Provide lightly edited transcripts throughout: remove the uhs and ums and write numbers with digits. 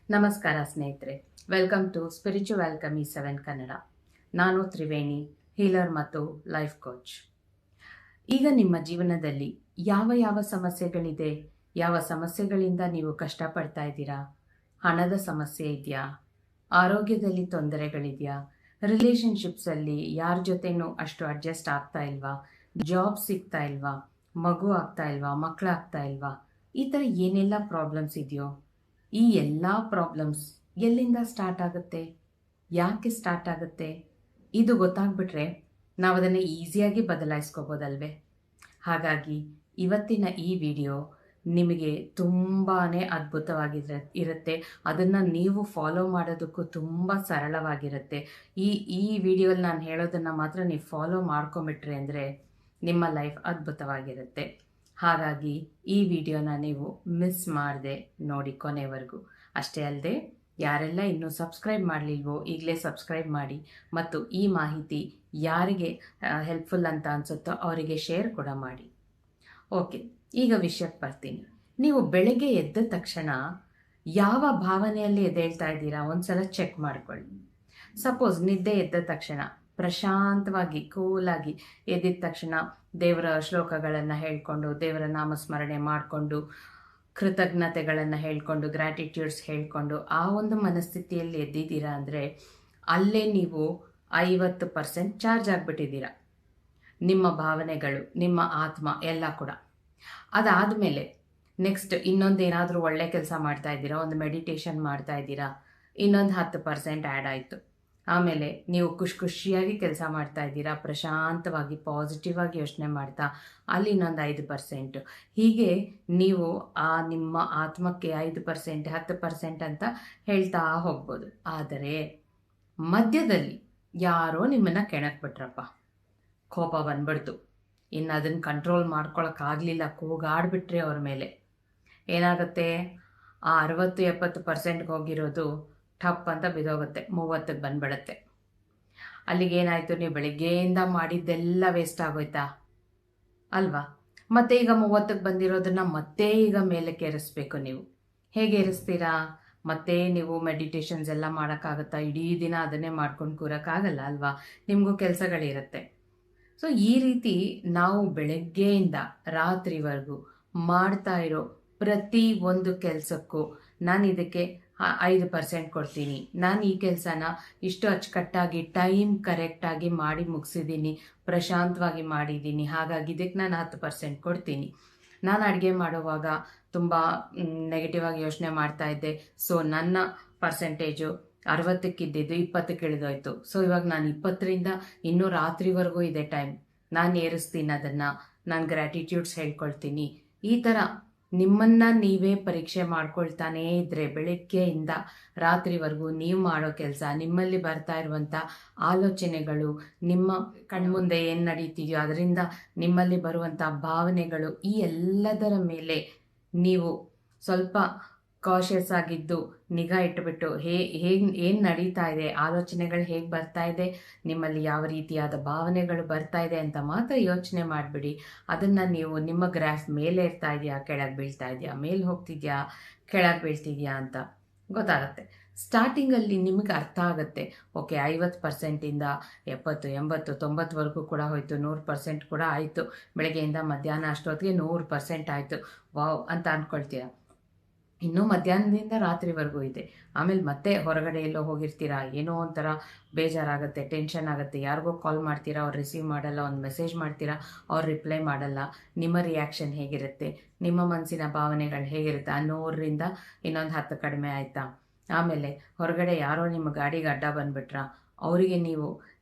ನಮಸ್ಕಾರ ಸ್ನೇಹಿತರೆ, welcome to spiritual ಆಲ್ಕಮಿ 7 Kannada. ನಾನು ತ್ರಿವೇಣಿ, ಹೀಲರ್ ಮತ್ತು ಲೈಫ್ ಕೋಚ್. ಈಗ ನಿಮ್ಮ ಜೀವನದಲ್ಲಿ ಯಾವ ಸಮಸ್ಯೆಗಳಿದೆ, ಯಾವ ಸಮಸ್ಯೆಗಳಿಂದ ನೀವು ಕಷ್ಟಪಡ್ತಾ ಇದ್ದೀರಾ? ಹಣದ ಸಮಸ್ಯೆ ಇದೆಯಾ? ಆರೋಗ್ಯದಲ್ಲಿ ತೊಂದರೆಗಳಿದೆಯಾ? ರಿಲೇಷನ್ಶಿಪ್ಸಲ್ಲಿ ಯಾರ ಜೊತೆನೂ ಅಷ್ಟು ಅಡ್ಜಸ್ಟ್ ಆಗ್ತಾ ಇಲ್ವಾ? ಜಾಬ್ ಸಿಗ್ತಾ ಇಲ್ವಾ? ಮಗು ಆಗ್ತಾ ಇಲ್ವಾ? ಮಕ್ಕಳಾಗ್ತಾ ಇಲ್ವಾ? ಈ ಥರ ಏನೆಲ್ಲ ಪ್ರಾಬ್ಲಮ್ಸ್ ಇದೆಯೋ, ಈ ಎಲ್ಲ ಪ್ರಾಬ್ಲಮ್ಸ್ ಎಲ್ಲಿಂದ ಸ್ಟಾರ್ಟ್ ಆಗುತ್ತೆ, ಯಾಕೆ ಸ್ಟಾರ್ಟ್ ಆಗುತ್ತೆ, ಇದು ಗೊತ್ತಾಗ್ಬಿಟ್ರೆ ನಾವು ಅದನ್ನು ಈಸಿಯಾಗಿ ಬದಲಾಯಿಸ್ಕೋಬೋದಲ್ವೇ? ಹಾಗಾಗಿ ಇವತ್ತಿನ ಈ ವಿಡಿಯೋ ನಿಮಗೆ ತುಂಬಾ ಇರುತ್ತೆ. ಅದನ್ನು ನೀವು ಫಾಲೋ ಮಾಡೋದಕ್ಕೂ ತುಂಬ ಸರಳವಾಗಿರುತ್ತೆ. ಈ ವಿಡಿಯೋಲಿ ನಾನು ಹೇಳೋದನ್ನು ಮಾತ್ರ ನೀವು ಫಾಲೋ ಮಾಡ್ಕೊಂಬಿಟ್ರಿ ಅಂದರೆ ನಿಮ್ಮ ಲೈಫ್ ಅದ್ಭುತವಾಗಿರುತ್ತೆ. ಹಾಗಾಗಿ ಈ ವಿಡಿಯೋನ ನೀವು ಮಿಸ್ ಮಾಡದೆ ನೋಡಿ ಕೊನೆವರೆಗೂ. ಅಷ್ಟೇ ಅಲ್ಲದೆ ಯಾರೆಲ್ಲ ಇನ್ನೂ ಸಬ್ಸ್ಕ್ರೈಬ್ ಮಾಡಲಿಲ್ವೋ ಈಗಲೇ ಸಬ್ಸ್ಕ್ರೈಬ್ ಮಾಡಿ, ಮತ್ತು ಈ ಮಾಹಿತಿ ಯಾರಿಗೆ ಹೆಲ್ಪ್ಫುಲ್ ಅಂತ ಅನಿಸುತ್ತೋ ಅವರಿಗೆ ಶೇರ್ ಕೂಡ ಮಾಡಿ. ಓಕೆ, ಈಗ ವಿಷಯಕ್ಕೆ ಬರ್ತೀನಿ. ನೀವು ಬೆಳಗ್ಗೆ ಎದ್ದ ತಕ್ಷಣ ಯಾವ ಭಾವನೆಯಲ್ಲಿ ಎದ್ದೇಳ್ತಾ ಇದ್ದೀರಾ ಒಂದ್ಸಲ ಚೆಕ್ ಮಾಡ್ಕೊಳ್ಳಿ. ಸಪೋಸ್ ನಿದ್ದೆ ಎದ್ದ ತಕ್ಷಣ ಪ್ರಶಾಂತವಾಗಿ ಕೂಲಾಗಿ ಎದ್ದಿದ ತಕ್ಷಣ ದೇವರ ಶ್ಲೋಕಗಳನ್ನು ಹೇಳ್ಕೊಂಡು, ದೇವರ ನಾಮಸ್ಮರಣೆ ಮಾಡಿಕೊಂಡು, ಕೃತಜ್ಞತೆಗಳನ್ನು ಹೇಳ್ಕೊಂಡು, ಗ್ರ್ಯಾಟಿಟ್ಯೂಡ್ಸ್ ಹೇಳ್ಕೊಂಡು ಆ ಒಂದು ಮನಸ್ಥಿತಿಯಲ್ಲಿ ಎದ್ದಿದ್ದೀರಾ ಅಂದರೆ ಅಲ್ಲೇ ನೀವು 50% ಚಾರ್ಜ್ ಆಗಿಬಿಟ್ಟಿದ್ದೀರಾ. ನಿಮ್ಮ ಭಾವನೆಗಳು, ನಿಮ್ಮ ಆತ್ಮ ಎಲ್ಲ ಕೂಡ. ಅದಾದಮೇಲೆ ನೆಕ್ಸ್ಟ್ ಇನ್ನೊಂದೇನಾದರೂ ಒಳ್ಳೆ ಕೆಲಸ ಮಾಡ್ತಾ ಇದ್ದೀರಾ, ಒಂದು ಮೆಡಿಟೇಷನ್ ಮಾಡ್ತಾ ಇದ್ದೀರಾ, ಇನ್ನೊಂದು 10% ಆ್ಯಡ್ ಆಯಿತು. ಆಮೇಲೆ ನೀವು ಖುಷಿಯಾಗಿ ಕೆಲಸ ಮಾಡ್ತಾ ಇದ್ದೀರಾ, ಪ್ರಶಾಂತವಾಗಿ ಪಾಸಿಟಿವ್ ಆಗಿ ಯೋಚನೆ ಮಾಡ್ತಾ ಅಲ್ಲಿ ಇನ್ನೊಂದು 5%. ಹೀಗೆ ನೀವು ಆ ನಿಮ್ಮ ಆತ್ಮಕ್ಕೆ 5% 10% ಅಂತ ಹೇಳ್ತಾ ಹೋಗ್ಬೋದು. ಆದರೆ ಮಧ್ಯದಲ್ಲಿ ಯಾರೋ ನಿಮ್ಮನ್ನು ಕೆಣಕ್ಬಿಟ್ರಪ್ಪ, ಕೋಪ ಬಂದ್ಬಿಡ್ತು, ಇನ್ನು ಅದನ್ನು ಕಂಟ್ರೋಲ್ ಮಾಡ್ಕೊಳಕ್ಕಾಗಲಿಲ್ಲ, ಕೂಗಾಡ್ಬಿಟ್ರಿ ಅವ್ರ ಮೇಲೆ. ಏನಾಗುತ್ತೆ, ಆ 60-70%ಗೆ ಹೋಗಿರೋದು ಟಪ್ ಅಂತ ಬಿದ್ದೋಗುತ್ತೆ, 30ಕ್ಕೆ ಬಂದ್ಬಿಡುತ್ತೆ. ಅಲ್ಲಿಗೇನಾಯಿತು, ನೀವು ಬೆಳಿಗ್ಗೆಯಿಂದ ಮಾಡಿದ್ದೆಲ್ಲ ವೇಸ್ಟ್ ಆಗೋಯ್ತಾ ಅಲ್ವಾ? ಮತ್ತೆ ಈಗ 30ಕ್ಕೆ ಬಂದಿರೋದನ್ನ ಮತ್ತೆ ಈಗ ಮೇಲಕ್ಕೆ ಏರಿಸ್ಬೇಕು. ನೀವು ಹೇಗೆ ಏರಿಸ್ತೀರಾ? ಮತ್ತೆ ನೀವು ಮೆಡಿಟೇಷನ್ಸ್ ಎಲ್ಲ ಮಾಡೋಕ್ಕಾಗತ್ತಾ? ಇಡೀ ದಿನ ಅದನ್ನೇ ಮಾಡ್ಕೊಂಡು ಕೂರೋಕ್ಕಾಗಲ್ಲ ಅಲ್ವಾ? ನಿಮಗೂ ಕೆಲಸಗಳಿರುತ್ತೆ. ಸೊ ಈ ರೀತಿ ನಾವು ಬೆಳಗ್ಗೆಯಿಂದ ರಾತ್ರಿವರೆಗೂ ಮಾಡ್ತಾ ಇರೋ ಪ್ರತಿ ಒಂದು ಕೆಲಸಕ್ಕೂ ನಾನು ಇದಕ್ಕೆ 5% ಕೊಡ್ತೀನಿ, ನಾನು ಈ ಕೆಲಸನ ಇಷ್ಟು ಅಚ್ಚುಕಟ್ಟಾಗಿ ಟೈಮ್ ಕರೆಕ್ಟಾಗಿ ಮಾಡಿ ಮುಗಿಸಿದ್ದೀನಿ, ಪ್ರಶಾಂತವಾಗಿ ಮಾಡಿದ್ದೀನಿ, ಹಾಗಾಗಿ ಇದಕ್ಕೆ ನಾನು 10% ಕೊಡ್ತೀನಿ. ನಾನು ಅಡುಗೆ ಮಾಡುವಾಗ ತುಂಬ ನೆಗೆಟಿವ್ ಆಗಿ ಯೋಚನೆ ಮಾಡ್ತಾ ಇದ್ದೆ, ಸೊ ನನ್ನ ಪರ್ಸೆಂಟೇಜು 60ಕ್ಕಿದ್ದಿದ್ದು 20ಕ್ಕೆ ಇಳಿದೋಯ್ತು. ಸೊ ಇವಾಗ ನಾನು 20ರಿಂದ ಇನ್ನೂ ರಾತ್ರಿವರೆಗೂ ಇದೆ ಟೈಮ್, ನಾನು ಏರಿಸ್ತೀನಿ ಅದನ್ನು, ನಾನು ಗ್ರ್ಯಾಟಿಟ್ಯೂಡ್ಸ್ ಹೇಳ್ಕೊಳ್ತೀನಿ. ಈ ಥರ ನಿಮ್ಮನ್ನು ನೀವೇ ಪರೀಕ್ಷೆ ಮಾಡ್ಕೊಳ್ತಾನೇ ಇದ್ದರೆ ಬೆಳಗ್ಗೆಯಿಂದ ರಾತ್ರಿವರೆಗೂ ನೀವು ಮಾಡೋ ಕೆಲಸ, ನಿಮ್ಮಲ್ಲಿ ಬರ್ತಾ ಇರುವಂಥ ಆಲೋಚನೆಗಳು, ನಿಮ್ಮ ಕಣ್ಮುಂದೆ ಏನು ನಡೀತಿದೆಯೋ ಅದರಿಂದ ನಿಮ್ಮಲ್ಲಿ ಬರುವಂಥ ಭಾವನೆಗಳು, ಈ ಎಲ್ಲದರ ಮೇಲೆ ನೀವು ಸ್ವಲ್ಪ ಕಾಷಿಯಸ್ ಆಗಿದ್ದು ನಿಗಾ ಇಟ್ಟುಬಿಟ್ಟು ಏನು ನಡೀತಾ ಇದೆ, ಆಲೋಚನೆಗಳು ಹೇಗೆ ಬರ್ತಾ ಇದೆ, ನಿಮ್ಮಲ್ಲಿ ಯಾವ ರೀತಿಯಾದ ಭಾವನೆಗಳು ಬರ್ತಾ ಇದೆ ಅಂತ ಮಾತ್ರ ಯೋಚನೆ ಮಾಡಿಬಿಡಿ. ಅದನ್ನು ನೀವು ನಿಮ್ಮ ಗ್ರಾಫ್ ಮೇಲೆ ಇರ್ತಾ ಇದೆಯಾ, ಕೆಳಗೆ ಬೀಳ್ತಾ ಇದೆಯಾ, ಮೇಲೆ ಹೋಗ್ತಿದ್ಯಾ, ಕೆಳಗೆ ಬೀಳ್ತಿದ್ಯಾ ಅಂತ ಗೊತ್ತಾಗುತ್ತೆ. ಸ್ಟಾರ್ಟಿಂಗಲ್ಲಿ ನಿಮಗೆ ಅರ್ಥ ಆಗುತ್ತೆ, ಓಕೆ 50%ಇಂದ 70, 80, 90ವರೆಗೂ ಕೂಡ ಹೋಯಿತು, 100% ಕೂಡ ಆಯಿತು, ಬೆಳಗ್ಗೆಯಿಂದ ಮಧ್ಯಾಹ್ನ ಅಷ್ಟೊತ್ತಿಗೆ 100% ಆಯಿತು, ವಾವ್ ಅಂತ ಅಂದ್ಕೊಳ್ತೀರಾ. ಇನ್ನೂ ಮಧ್ಯಾಹ್ನದಿಂದ ರಾತ್ರಿವರೆಗೂ ಇದೆ. ಆಮೇಲೆ ಮತ್ತೆ ಹೊರಗಡೆ ಎಲ್ಲೋ ಹೋಗಿರ್ತೀರಾ, ಏನೋ ಒಂಥರ ಬೇಜಾರಾಗುತ್ತೆ, ಟೆನ್ಷನ್ ಆಗುತ್ತೆ, ಯಾರಿಗೋ ಕಾಲ್ ಮಾಡ್ತೀರಾ, ಅವ್ರು ರಿಸೀವ್ ಮಾಡಲ್ಲ, ಒಂದು ಮೆಸೇಜ್ ಮಾಡ್ತೀರಾ, ಅವ್ರು ರಿಪ್ಲೈ ಮಾಡಲ್ಲ. ನಿಮ್ಮ ರಿಯಾಕ್ಷನ್ ಹೇಗಿರುತ್ತೆ, ನಿಮ್ಮ ಮನಸ್ಸಿನ ಭಾವನೆಗಳು ಹೇಗಿರುತ್ತೆ? 100ರಿಂದ ಇನ್ನೊಂದು 10 ಕಡಿಮೆ ಆಯಿತಾ? ಆಮೇಲೆ ಹೊರಗಡೆ ಯಾರೋ ನಿಮ್ಮ ಗಾಡಿಗೆ ಅಡ್ಡ ಬಂದುಬಿಟ್ರಾ, ಅವರಿಗೆ ನೀವು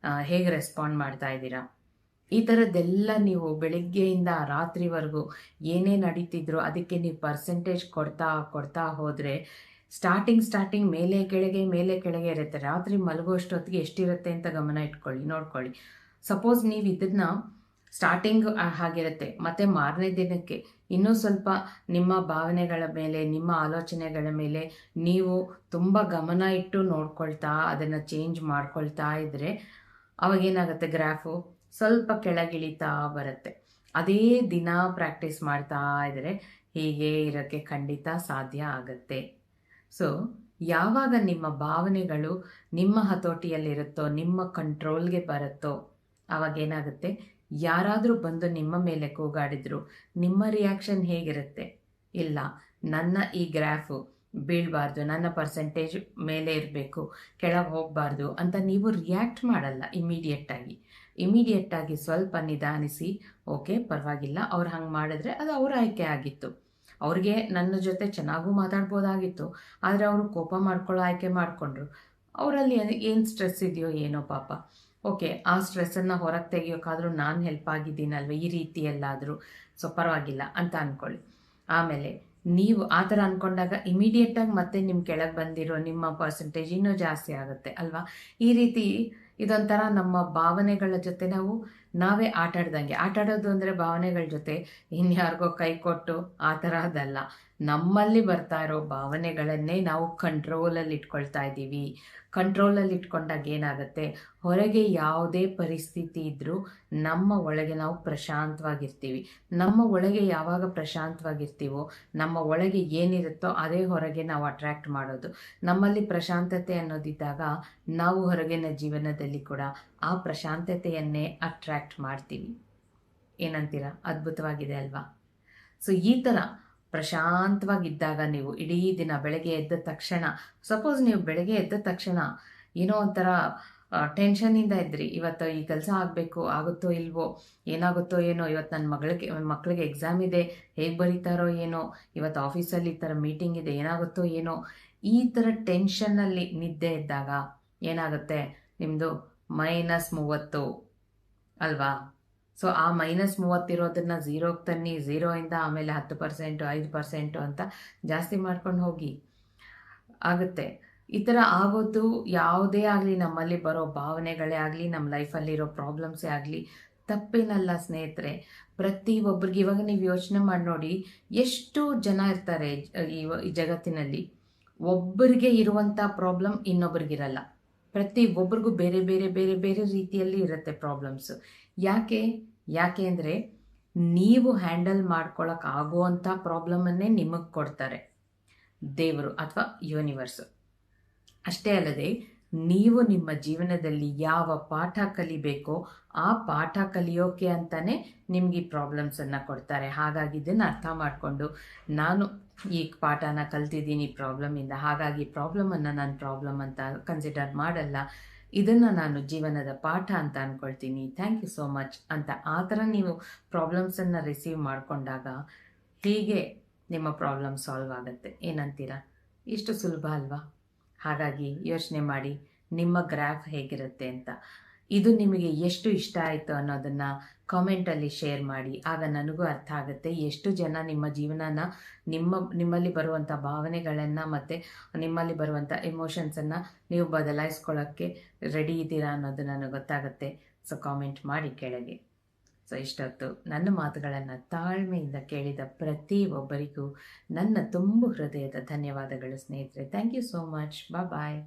ಹೇಗೆ ರೆಸ್ಪಾಂಡ್ ಮಾಡ್ತಾ ಇದ್ದೀರಾ? ಈ ಥರದ್ದೆಲ್ಲ ನೀವು ಬೆಳಗ್ಗೆಯಿಂದ ರಾತ್ರಿವರೆಗೂ ಏನೇ ನಡೀತಿದ್ರು ಅದಕ್ಕೆ ನೀವು ಪರ್ಸೆಂಟೇಜ್ ಕೊಡ್ತಾ ಹೋದರೆ ಸ್ಟಾರ್ಟಿಂಗ್ ಮೇಲೆ ಕೆಳಗೆ ಇರುತ್ತೆ. ರಾತ್ರಿ ಮಲಗುವಷ್ಟೊತ್ತಿಗೆ ಎಷ್ಟಿರುತ್ತೆ ಅಂತ ಗಮನ ಇಟ್ಕೊಳ್ಳಿ, ನೋಡ್ಕೊಳ್ಳಿ. ಸಪೋಸ್ ನೀವು ಇದನ್ನು ಸ್ಟಾರ್ಟಿಂಗ್ ಹಾಗಿರುತ್ತೆ, ಮತ್ತು ಮಾರನೇ ದಿನಕ್ಕೆ ಇನ್ನೂ ಸ್ವಲ್ಪ ನಿಮ್ಮ ಭಾವನೆಗಳ ಮೇಲೆ, ನಿಮ್ಮ ಆಲೋಚನೆಗಳ ಮೇಲೆ ನೀವು ತುಂಬ ಗಮನ ಇಟ್ಟು ನೋಡ್ಕೊಳ್ತಾ ಅದನ್ನು ಚೇಂಜ್ ಮಾಡ್ಕೊಳ್ತಾ ಇದ್ದರೆ ಅವಾಗೇನಾಗುತ್ತೆ, ಗ್ರಾಫು ಸ್ವಲ್ಪ ಕೆಳಗಿಳಿತಾ ಬರುತ್ತೆ. ಅದೇ ದಿನ ಪ್ರಾಕ್ಟೀಸ್ ಮಾಡ್ತಾ ಇದ್ದರೆ ಹೀಗೆ ಇರೋಕ್ಕೆ ಖಂಡಿತ ಸಾಧ್ಯ ಆಗುತ್ತೆ. ಸೊ ಯಾವಾಗ ನಿಮ್ಮ ಭಾವನೆಗಳು ನಿಮ್ಮ ಹತೋಟಿಯಲ್ಲಿರುತ್ತೋ, ನಿಮ್ಮ ಕಂಟ್ರೋಲ್ಗೆ ಬರುತ್ತೋ, ಆವಾಗ ಏನಾಗುತ್ತೆ, ಯಾರಾದರೂ ಬಂದು ನಿಮ್ಮ ಮೇಲೆ ಕೂಗಾಡಿದ್ರು ನಿಮ್ಮ ರಿಯಾಕ್ಷನ್ ಹೇಗಿರುತ್ತೆ? ಇಲ್ಲ, ನನ್ನ ಈ ಗ್ರಾಫು ಬೀಳಬಾರ್ದು, ನನ್ನ ಪರ್ಸೆಂಟೇಜ್ ಮೇಲೆ ಇರಬೇಕು, ಕೆಳಗೆ ಹೋಗಬಾರ್ದು ಅಂತ ನೀವು ರಿಯಾಕ್ಟ್ ಮಾಡಲ್ಲ. ಇಮಿಡಿಯೇಟಾಗಿ ಸ್ವಲ್ಪ ನಿಧಾನಿಸಿ, ಓಕೆ ಪರವಾಗಿಲ್ಲ, ಅವ್ರು ಹಂಗೆ ಮಾಡಿದ್ರೆ ಅದು ಅವ್ರ ಆಯ್ಕೆ ಆಗಿತ್ತು, ಅವ್ರಿಗೆ ನನ್ನ ಜೊತೆ ಚೆನ್ನಾಗೂ ಮಾತಾಡ್ಬೋದಾಗಿತ್ತು, ಆದರೆ ಅವರು ಕೋಪ ಮಾಡ್ಕೊಳ್ಳೋ ಆಯ್ಕೆ ಮಾಡಿಕೊಂಡ್ರು. ಅವರಲ್ಲಿ ಏನು ಸ್ಟ್ರೆಸ್ ಇದೆಯೋ ಏನೋ ಪಾಪ. ಓಕೆ, ಆ ಸ್ಟ್ರೆಸ್ಸನ್ನು ಹೊರಗೆ ತೆಗಿಯೋಕ್ಕಾದರೂ ನಾನು ಹೆಲ್ಪ್ ಆಗಿದ್ದೀನಲ್ವ ಈ ರೀತಿಯಲ್ಲಾದರೂ, ಸೊ ಪರವಾಗಿಲ್ಲ ಅಂತ ಅಂದ್ಕೊಳ್ಳಿ. ಆಮೇಲೆ ನೀವು ಆ ಥರ ಅಂದ್ಕೊಂಡಾಗ ಇಮಿಡಿಯೇಟಾಗಿ ಮತ್ತೆ ನಿಮ್ಮ ಕೆಳಗೆ ಬಂದಿರೋ ನಿಮ್ಮ ಪರ್ಸೆಂಟೇಜ್ ಇನ್ನೂ ಜಾಸ್ತಿ ಆಗುತ್ತೆ ಅಲ್ವಾ? ಈ ರೀತಿ ಇದೊಂಥರ ನಮ್ಮ ಭಾವನೆಗಳ ಜೊತೆ ನಾವೇ ಆಟಾಡೋದು ಅಂದರೆ ಭಾವನೆಗಳ ಜೊತೆ ಇನ್ಯಾರಿಗೋ ಕೈ ಕೊಟ್ಟು ಆ ಥರ ಅದಲ್ಲ. ನಮ್ಮಲ್ಲಿ ಬರ್ತಾ ಇರೋ ಭಾವನೆಗಳನ್ನೇ ನಾವು ಕಂಟ್ರೋಲಲ್ಲಿ ಇಟ್ಕೊಳ್ತಾ ಇದ್ದೀವಿ. ಕಂಟ್ರೋಲಲ್ಲಿ ಇಟ್ಕೊಂಡಾಗ ಏನಾಗುತ್ತೆ, ಹೊರಗೆ ಯಾವುದೇ ಪರಿಸ್ಥಿತಿ ಇದ್ದರೂ ನಮ್ಮ ಒಳಗೆ ನಾವು ಪ್ರಶಾಂತವಾಗಿರ್ತೀವಿ. ನಮ್ಮ ಒಳಗೆ ಯಾವಾಗ ಪ್ರಶಾಂತವಾಗಿರ್ತೀವೋ, ನಮ್ಮ ಒಳಗೆ ಏನಿರುತ್ತೋ ಅದೇ ಹೊರಗೆ ನಾವು ಅಟ್ರ್ಯಾಕ್ಟ್ ಮಾಡೋದು. ನಮ್ಮಲ್ಲಿ ಪ್ರಶಾಂತತೆ ಅನ್ನೋದಿದ್ದಾಗ ನಾವು ಹೊರಗಿನ ಜೀವನದಲ್ಲಿ ಕೂಡ ಆ ಪ್ರಶಾಂತತೆಯನ್ನೇ ಅಟ್ರ್ಯಾಕ್ಟ್ ಮಾಡ್ತೀವಿ. ಏನಂತೀರಾ? ಅದ್ಭುತವಾಗಿದೆ ಅಲ್ವಾ? ಸೊ ಈ ಥರ ಪ್ರಶಾಂತವಾಗಿದ್ದಾಗ ನೀವು ಇಡೀ ದಿನ ಬೆಳಗ್ಗೆ ಎದ್ದ ತಕ್ಷಣ, ಸಪೋಸ್ ನೀವು ಬೆಳಗ್ಗೆ ಎದ್ದ ತಕ್ಷಣ ಏನೋ ಒಂಥರ ಟೆನ್ಷನ್ನಿಂದ ಇದ್ರಿ, ಇವತ್ತು ಈ ಕೆಲಸ ಆಗಬೇಕು, ಆಗುತ್ತೋ ಇಲ್ವೋ, ಏನಾಗುತ್ತೋ ಏನೋ, ಇವತ್ತು ನನ್ನ ಮಕ್ಕಳಿಗೆ ಎಕ್ಸಾಮ್ ಇದೆ, ಹೇಗೆ ಬರೀತಾರೋ ಏನೋ, ಇವತ್ತು ಆಫೀಸಲ್ಲಿ ಈ ಥರ ಮೀಟಿಂಗ್ ಇದೆ, ಏನಾಗುತ್ತೋ ಏನೋ, ಈ ಥರ ಟೆನ್ಷನ್ನಲ್ಲಿ ನಿದ್ದೆ ಇದ್ದಾಗ ಏನಾಗುತ್ತೆ, ನಿಮ್ಮದು -30 ಅಲ್ವಾ? ಸೊ ಆ -30 ಇರೋದನ್ನು ಝೀರೋಗೆ ತನ್ನಿ, 0ಇಂದ ಆಮೇಲೆ 10%, 5% ಅಂತ ಜಾಸ್ತಿ ಮಾಡ್ಕೊಂಡು ಹೋಗಿ, ಆಗುತ್ತೆ. ಈ ಥರ ಆಗೋದು ಯಾವುದೇ ಆಗಲಿ, ನಮ್ಮಲ್ಲಿ ಬರೋ ಭಾವನೆಗಳೇ ಆಗಲಿ, ನಮ್ಮ ಲೈಫಲ್ಲಿರೋ ಪ್ರಾಬ್ಲಮ್ಸೇ ಆಗಲಿ, ತಪ್ಪೇನಲ್ಲ ಸ್ನೇಹಿತರೆ. ಪ್ರತಿಯೊಬ್ಬರಿಗೆ ಇವಾಗ ನೀವು ಯೋಚನೆ ಮಾಡಿ ನೋಡಿ, ಎಷ್ಟು ಜನ ಇರ್ತಾರೆ ಈ ಜಗತ್ತಿನಲ್ಲಿ. ಒಬ್ಬರಿಗೆ ಇರುವಂಥ ಪ್ರಾಬ್ಲಮ್ ಇನ್ನೊಬ್ರಿಗಿರಲ್ಲ. ಪ್ರತಿಯೊಬ್ಬರಿಗೂ ಬೇರೆ ಬೇರೆ ಬೇರೆ ಬೇರೆ ರೀತಿಯಲ್ಲಿ ಇರುತ್ತೆ ಪ್ರಾಬ್ಲಮ್ಸು. ಯಾಕೆ ಅಂದರೆ ನೀವು ಹ್ಯಾಂಡಲ್ ಮಾಡ್ಕೊಳಕ್ಕೆ ಆಗುವಂಥ ಪ್ರಾಬ್ಲಮನ್ನೇ ನಿಮಗೆ ಕೊಡ್ತಾರೆ ದೇವರು ಅಥವಾ ಯೂನಿವರ್ಸು. ಅಷ್ಟೇ ಅಲ್ಲದೆ ನೀವು ನಿಮ್ಮ ಜೀವನದಲ್ಲಿ ಯಾವ ಪಾಠ ಕಲಿಬೇಕೋ ಆ ಪಾಠ ಕಲಿಯೋಕೆ ಅಂತಲೇ ನಿಮಗೆ ಈ ಪ್ರಾಬ್ಲಮ್ಸನ್ನು ಕೊಡ್ತಾರೆ. ಹಾಗಾಗಿ ಇದನ್ನು ಅರ್ಥ ಮಾಡಿಕೊಂಡು, ನಾನು ಈ ಪಾಠನ ಕಲ್ತಿದ್ದೀನಿ ಪ್ರಾಬ್ಲಮಿಂದ, ಹಾಗಾಗಿ ಪ್ರಾಬ್ಲಮನ್ನು ನಾನು ಪ್ರಾಬ್ಲಮ್ ಅಂತ ಕನ್ಸಿಡರ್ ಮಾಡಲ್ಲ, ಇದನ್ನು ನಾನು ಜೀವನದ ಪಾಠ ಅಂತ ಅಂದ್ಕೊಳ್ತೀನಿ, ಥ್ಯಾಂಕ್ ಯು ಸೋ ಮಚ್ ಅಂತ ಆ ಥರ ನೀವು ಪ್ರಾಬ್ಲಮ್ಸನ್ನು ರಿಸೀವ್ ಮಾಡಿಕೊಂಡಾಗ ಹೀಗೆ ನಿಮ್ಮ ಪ್ರಾಬ್ಲಮ್ ಸಾಲ್ವ್ ಆಗುತ್ತೆ. ಏನಂತೀರಾ? ಇಷ್ಟು ಸುಲಭ ಅಲ್ವಾ? ಹಾಗಾಗಿ ಯೋಚನೆ ಮಾಡಿ ನಿಮ್ಮ ಗ್ರಾಫ್ ಹೇಗಿರುತ್ತೆ ಅಂತ. ಇದು ನಿಮಗೆ ಎಷ್ಟು ಇಷ್ಟ ಆಯಿತು ಅನ್ನೋದನ್ನು ಕಾಮೆಂಟಲ್ಲಿ ಶೇರ್ ಮಾಡಿ. ಆಗ ನನಗೂ ಅರ್ಥ ಆಗುತ್ತೆ ಎಷ್ಟು ಜನ ನಿಮ್ಮ ಜೀವನನ ನಿಮ್ಮಲ್ಲಿ ಬರುವಂಥ ಭಾವನೆಗಳನ್ನು ಮತ್ತು ನಿಮ್ಮಲ್ಲಿ ಬರುವಂಥ ಎಮೋಷನ್ಸನ್ನು ನೀವು ಬದಲಾಯಿಸ್ಕೊಳ್ಳೋಕ್ಕೆ ರೆಡಿ ಇದ್ದೀರಾ ಅನ್ನೋದು ನನಗೆ ಗೊತ್ತಾಗುತ್ತೆ. ಸೊ ಕಾಮೆಂಟ್ ಮಾಡಿ ಕೆಳಗೆ. ಸೊ ಇಷ್ಟೊತ್ತು ನನ್ನ ಮಾತುಗಳನ್ನು ತಾಳ್ಮೆಯಿಂದ ಕೇಳಿದ ಪ್ರತಿಯೊಬ್ಬರಿಗೂ ನನ್ನ ತುಂಬು ಹೃದಯದ ಧನ್ಯವಾದಗಳು ಸ್ನೇಹಿತರೆ. Thank you so much. Bye.